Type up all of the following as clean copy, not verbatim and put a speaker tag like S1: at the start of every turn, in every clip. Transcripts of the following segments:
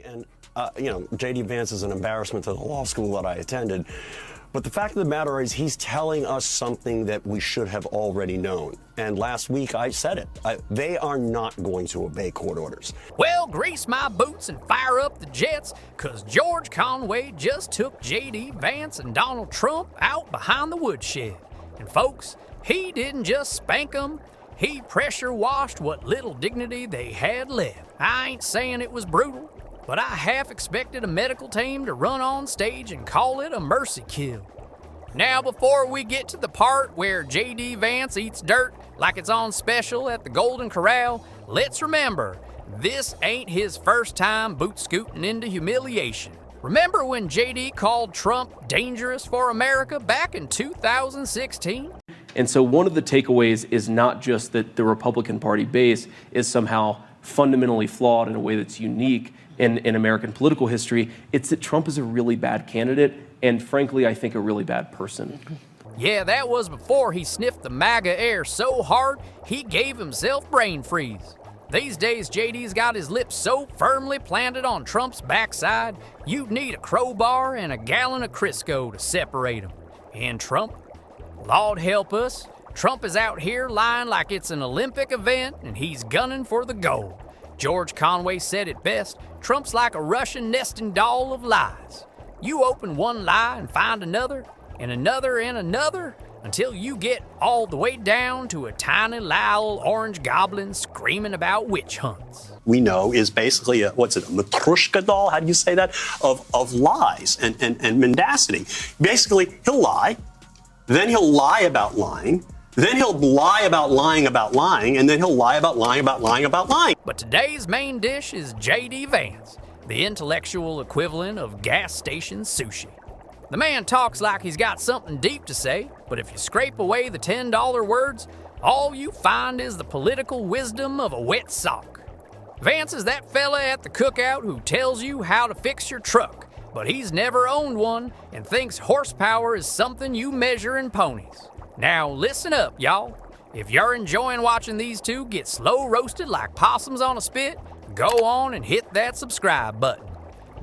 S1: And, JD Vance is an embarrassment to the law school that I attended. But the fact of the matter is he's telling us something that we should have already known. And last week I said it. They are not going to obey court orders.
S2: Well, grease my boots and fire up the jets, because George Conway just took JD Vance and Donald Trump out behind the woodshed. And folks, he didn't just spank them, he pressure washed what little dignity they had left. I ain't saying it was brutal, but I half expected a medical team to run on stage and call it a mercy kill. Now, before we get to the part where JD Vance eats dirt like it's on special at the Golden Corral, let's remember, this ain't his first time boot scooting into humiliation. Remember when JD called Trump dangerous for America back in 2016?
S3: And so one of the takeaways is not just that the Republican Party base is somehow fundamentally flawed in a way that's unique in American political history. It's that Trump is a really bad candidate and, frankly, I think a really bad person.
S2: Yeah, that was before he sniffed the MAGA air so hard he gave himself brain freeze. These days, JD's got his lips so firmly planted on Trump's backside, you'd need a crowbar and a gallon of Crisco to separate him. And Trump? Lord help us, Trump is out here lying like it's an Olympic event and he's gunning for the gold. George Conway said it best, Trump's like a Russian nesting doll of lies. You open one lie and find another, and another and another, until you get all the way down to a tiny little orange goblin screaming about witch hunts.
S1: We know is basically a Matryoshka doll, how do you say that, of lies and mendacity. Basically, he'll lie, then he'll lie about lying, then he'll lie about lying about lying, and then he'll lie about lying about lying about lying.
S2: But today's main dish is JD Vance, the intellectual equivalent of gas station sushi. The man talks like he's got something deep to say, but if you scrape away the $10 words, all you find is the political wisdom of a wet sock. Vance is that fella at the cookout who tells you how to fix your truck, but he's never owned one and thinks horsepower is something you measure in ponies. Now listen up, y'all. If you're enjoying watching these two get slow roasted like possums on a spit, go on and hit that subscribe button.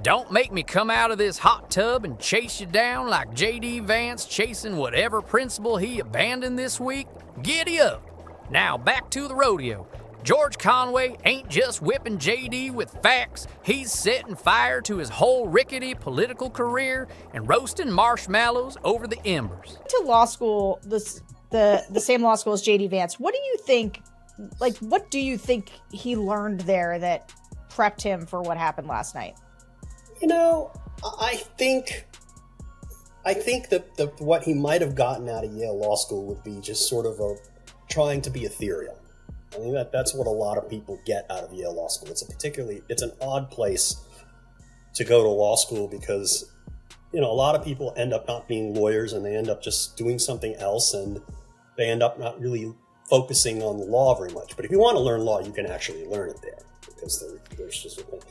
S2: Don't make me come out of this hot tub and chase you down like JD Vance chasing whatever principle he abandoned this week. Giddy up. Now back to the rodeo. George Conway ain't just whipping JD with facts, he's setting fire to his whole rickety political career and roasting marshmallows over the embers.
S4: To law school, the same law school as JD Vance, what do you think he learned there that prepped him for what happened last night?
S5: I think that what he might have gotten out of Yale Law School would be just sort of trying to be ethereal. I think that's what a lot of people get out of Yale Law School. It's an odd place to go to law school because, a lot of people end up not being lawyers and they end up just doing something else and they end up not really focusing on the law very much. But if you want to learn law, you can actually learn it there because there's just a thing.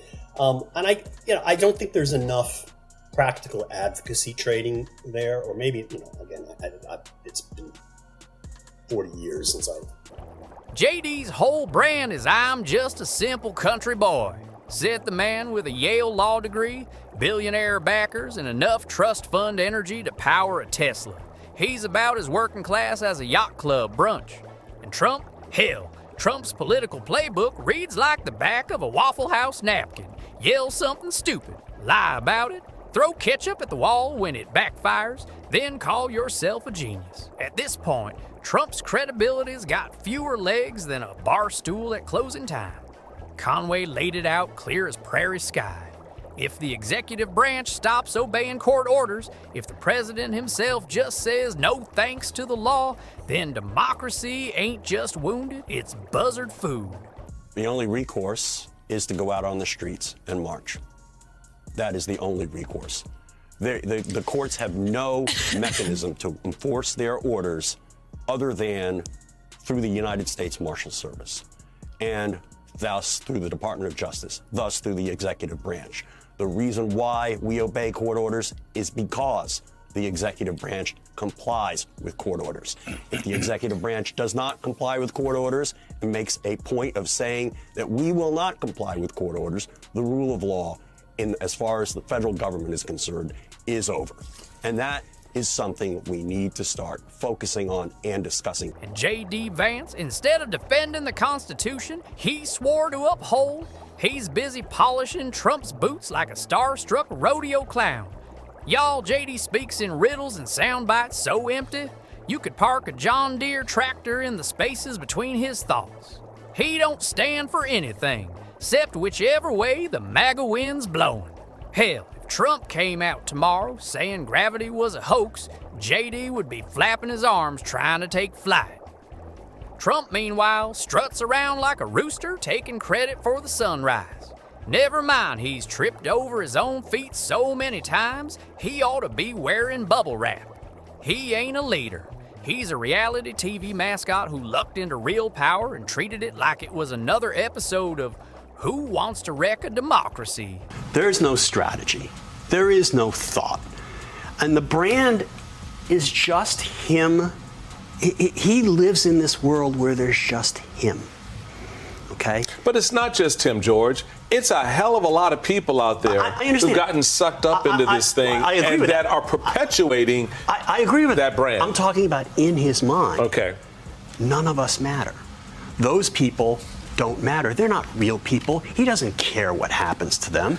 S5: And I don't think there's enough practical advocacy training there, or maybe, again, it's been 40 years since I've...
S2: JD's whole brand is I'm just a simple country boy, said the man with a Yale law degree, billionaire backers, and enough trust fund energy to power a Tesla. He's about as working class as a yacht club brunch. And Trump? Hell, Trump's political playbook reads like the back of a Waffle House napkin. Yell something stupid, lie about it, throw ketchup at the wall when it backfires, then call yourself a genius. At this point, Trump's credibility's got fewer legs than a bar stool at closing time. Conway laid it out clear as prairie sky. If the executive branch stops obeying court orders, if the president himself just says no thanks to the law, then democracy ain't just wounded, it's buzzard food.
S1: The only recourse is to go out on the streets and march. That is the only recourse. The courts have no mechanism to enforce their orders other than through the United States Marshal Service, and thus through the Department of Justice, thus through the executive branch. The reason why we obey court orders is because the executive branch complies with court orders. If the executive branch does not comply with court orders and makes a point of saying that we will not comply with court orders, the rule of law as far as the federal government is concerned, is over. And that is something we need to start focusing on and discussing.
S2: And JD Vance, instead of defending the Constitution he swore to uphold, he's busy polishing Trump's boots like a starstruck rodeo clown. Y'all, JD speaks in riddles and sound bites so empty, you could park a John Deere tractor in the spaces between his thoughts. He don't stand for anything, except whichever way the MAGA wind's blowing. Hell, if Trump came out tomorrow saying gravity was a hoax, JD would be flapping his arms trying to take flight. Trump, meanwhile, struts around like a rooster taking credit for the sunrise. Never mind he's tripped over his own feet so many times, he ought to be wearing bubble wrap. He ain't a leader. He's a reality TV mascot who lucked into real power and treated it like it was another episode of Who Wants to Wreck a Democracy?
S1: There's no strategy. There is no thought. And the brand is just him. He lives in this world where there's just him. Okay?
S6: But it's not just him, George. It's a hell of a lot of people out there who've gotten sucked up into this thing and that are perpetuating
S1: I agree with
S6: that brand.
S1: I'm talking about in his mind.
S6: Okay.
S1: None of us matter. Those people don't matter. They're not real people. He doesn't care what happens to them.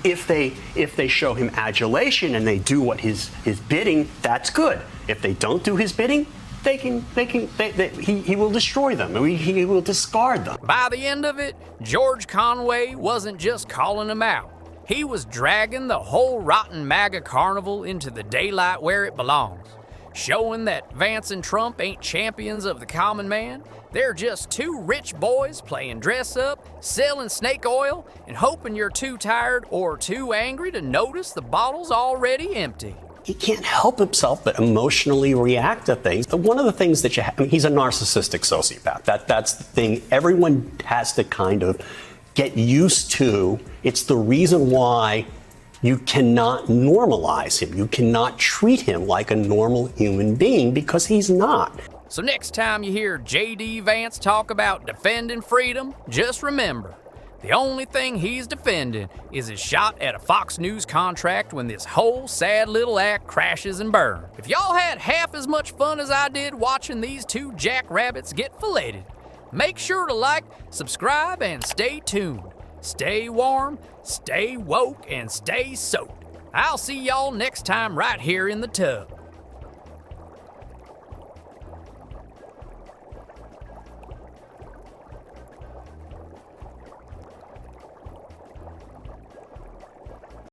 S1: If they show him adulation and they do what his bidding, that's good. If they don't do his bidding, he will destroy them. He will discard them.
S2: By the end of it, George Conway wasn't just calling him out. He was dragging the whole rotten MAGA carnival into the daylight where it belongs, showing that Vance and Trump ain't champions of the common man. They're just two rich boys playing dress up, selling snake oil, and hoping you're too tired or too angry to notice the bottle's already empty.
S1: He can't help himself but emotionally react to things. But one of the things that he's a narcissistic sociopath. That's the thing everyone has to kind of get used to. It's the reason why you cannot normalize him. You cannot treat him like a normal human being because he's not.
S2: So next time you hear JD Vance talk about defending freedom, just remember, the only thing he's defending is his shot at a Fox News contract when this whole sad little act crashes and burns. If y'all had half as much fun as I did watching these two jackrabbits get filleted, make sure to like, subscribe, and stay tuned. Stay warm, stay woke, and stay soaked. I'll see y'all next time right here in the tub.